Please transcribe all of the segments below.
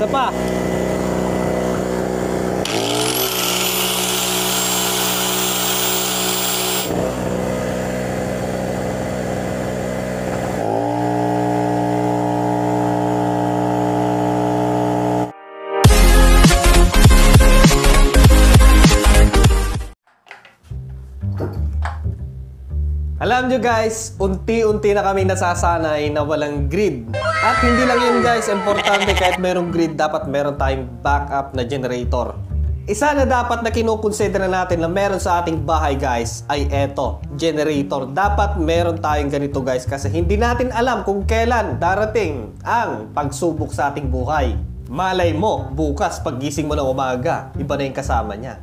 pa. Alam nyo guys, unti-unti na kami nasasanay na walang grid. At hindi lang yun guys, importante kahit merong grid, dapat meron tayong backup na generator. Isa na dapat na kinukonsidera natin na meron sa ating bahay guys ay eto, generator. Dapat meron tayong ganito guys kasi hindi natin alam kung kailan darating ang pagsubok sa ating buhay. Malay mo, bukas paggising mo ng umaga, iba na yung kasama niya.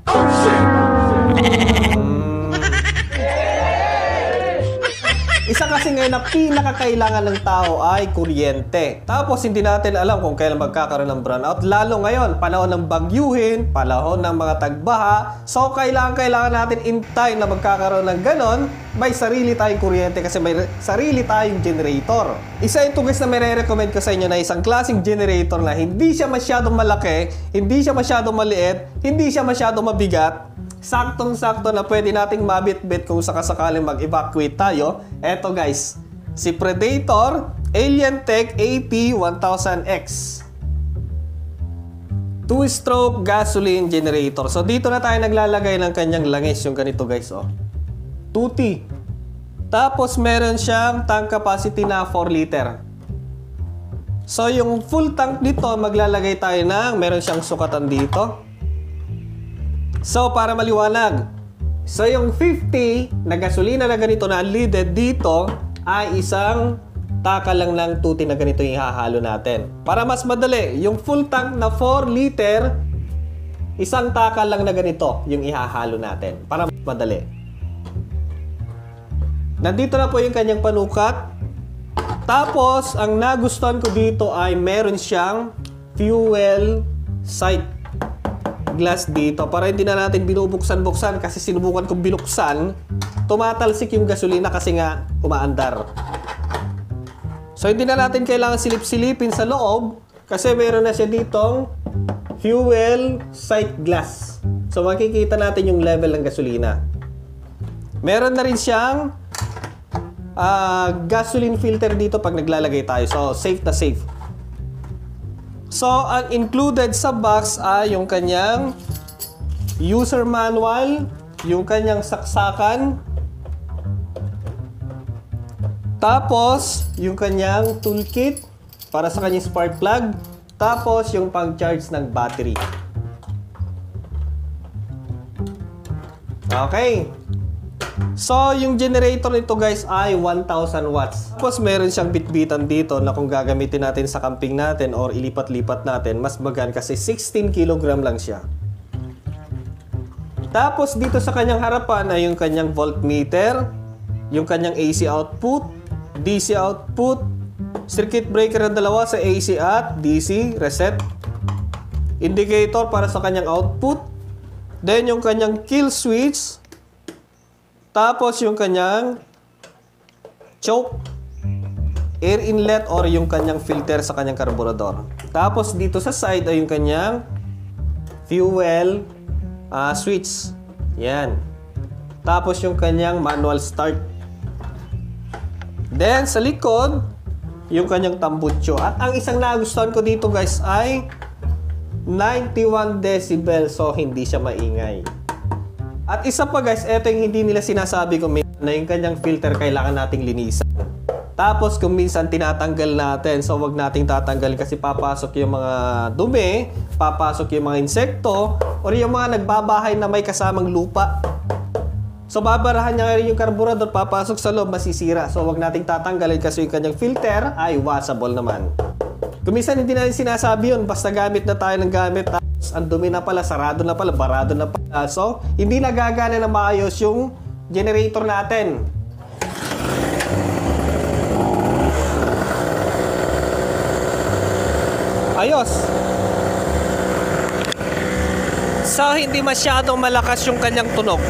Isa kasi ngayon na pinakakailangan ng tao ay kuryente. Tapos hindi natin alam kung kailan magkakaroon ng brownout. Lalo ngayon, panahon ng bagyuhin, panahon ng mga tagbaha. So kailangan natin in time na magkakaroon ng ganon, may sarili tayong kuryente kasi may sarili tayong generator. Isa ito guys na may recommend ko sa inyo na isang klaseng generator na hindi siya masyadong malaki, hindi siya masyadong maliit, hindi siya masyadong mabigat. Saktong-sakto na pwede nating mabit-bit kung sakasakaling mag-evacuate tayo. Eto guys, si Predator Alientech AP1000X 2-stroke gasoline generator. So dito na tayo naglalagay ng kanyang langis, yung ganito guys, oh. 2T. Tapos meron siyang tank capacity na 4 liter. So yung full tank dito, maglalagay tayo ng, meron siyang sukatan dito. So, para maliwanag. So, yung 50 na gasolina na ganito na unleaded dito ay isang taka lang ng 2T na ganito yung ihahalo natin. Para mas madali, yung full tank na 4 liter, isang taka lang na ganito yung ihahalo natin. Para mas madali. Nandito na po yung kanyang panukat. Tapos, ang nagustuhan ko dito ay meron siyang fuel sight glass dito para hindi na natin binubuksan-buksan kasi sinubukan kong binuksan, tumatalsik yung gasolina kasi nga umaandar. So hindi na natin kailangan silip-silipin sa loob kasi meron na siya ditong fuel sight glass. So makikita natin yung level ng gasolina. Meron na rin siyang gasoline filter dito pag naglalagay tayo. So safe na safe. So, ang included sa box ay yung kanyang user manual, yung kanyang saksakan, tapos yung kanyang toolkit para sa kanyang spark plug, tapos yung pang-charge ng battery. Okay. So, yung generator nito guys ay 1,000 watts. Tapos meron siyang bitbitan dito na kung gagamitin natin sa camping natin or ilipat-lipat natin, mas magaan kasi 16 kg lang siya. Tapos dito sa kanyang harapan ay yung kanyang voltmeter, yung kanyang AC output, DC output, circuit breaker na dalawa sa AC at DC reset, indicator para sa kanyang output, then yung kanyang kill switch, tapos yung kanyang choke, air inlet or yung kanyang filter sa kanyang karburador. Tapos dito sa side ay yung kanyang fuel switch. Yan. Tapos yung kanyang manual start. Then sa likod, yung kanyang tambucho. At ang isang nagustuhan ko dito guys ay 91 decibel. So hindi siya maingay. At isa pa guys, eto yung hindi nila sinasabi ko na yung kanyang filter kailangan nating linisan. Tapos kung minsan tinatanggal natin, so wag nating tatanggal kasi papasok yung mga dumi, papasok yung mga insekto, or yung mga nagbabahay na may kasamang lupa. So babarahan niya rin yung karburador, papasok sa loob, masisira. So wag nating tatanggalin kasi yung kanyang filter ay washable naman. Kung minsan hindi natin sinasabi yun, basta gamit na tayo ng gamit, ang dumi na pala, sarado na pala, barado na pala. So, hindi nagagana na maayos yung generator natin. Ayos. So, hindi masyadong malakas yung kanyang tunog.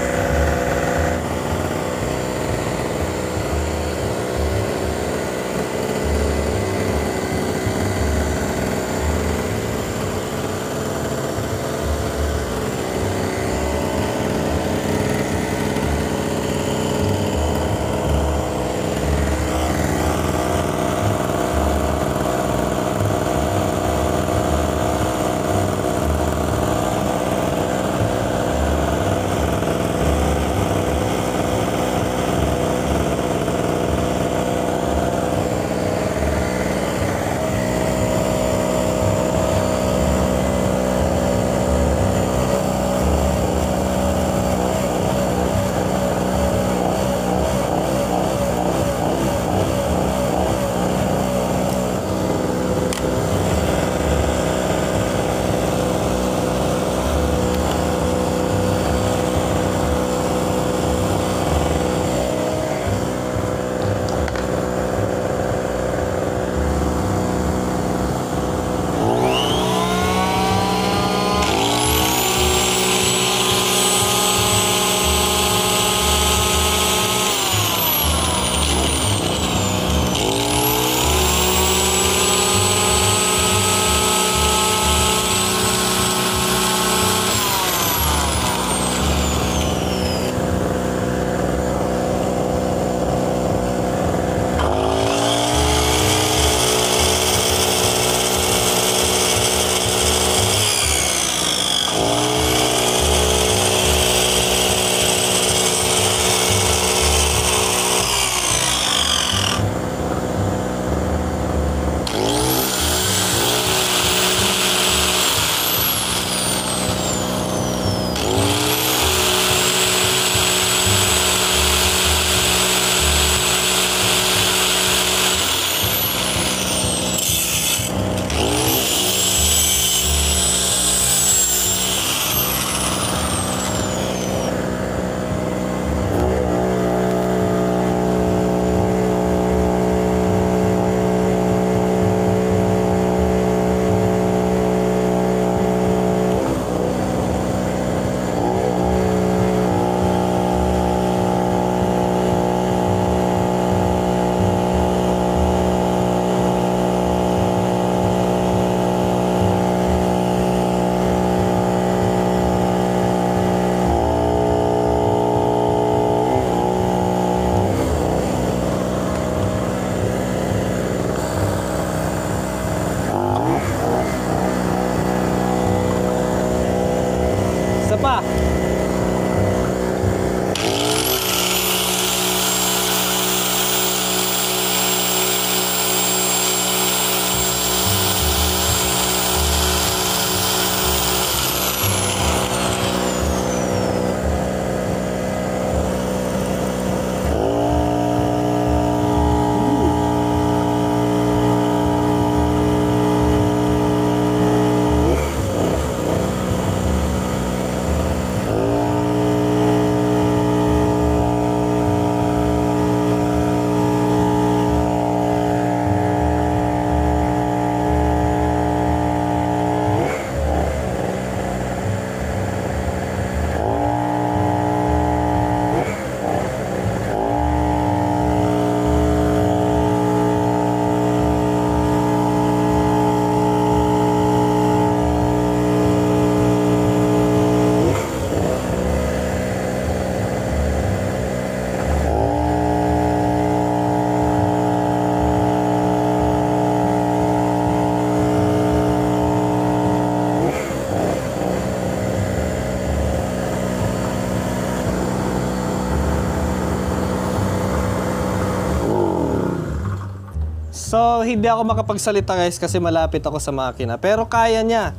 So, hindi ako makapagsalita guys kasi malapit ako sa makina. Pero kaya niya.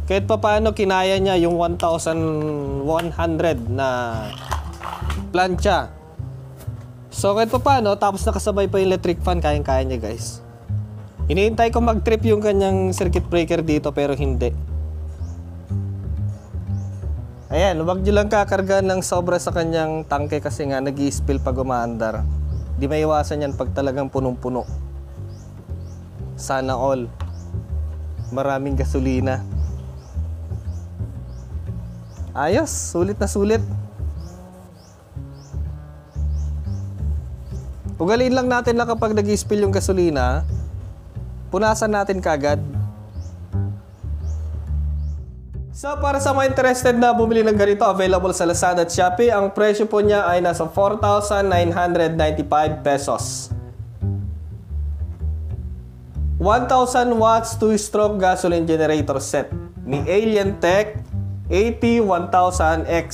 Kahit pa paano, kinaya niya yung 1,100 na plancha. So, kahit pa paano, tapos nakasabay pa yung electric fan, kayang-kaya niya guys. Hinihintay ko mag-trip yung kanyang circuit breaker dito pero hindi. Ayan, huwag nyo lang kakarga ng sobra sa kanyang tangke kasi nga nag-i-spill pag umaandar. Di maiwasan yan pag talagang punong-puno. Sana all. Maraming gasolina. Ayos, sulit na sulit. Ugaliin lang natin na kapag nag-i-spill yung gasolina, punasan natin kagad. So para sa mga interested na bumili ng ganito, available sa Lazada at Shopee, ang presyo po niya ay nasa 4,995 pesos. 1,000 watts 2-stroke gasoline generator set ni Alien Tech AT1000X.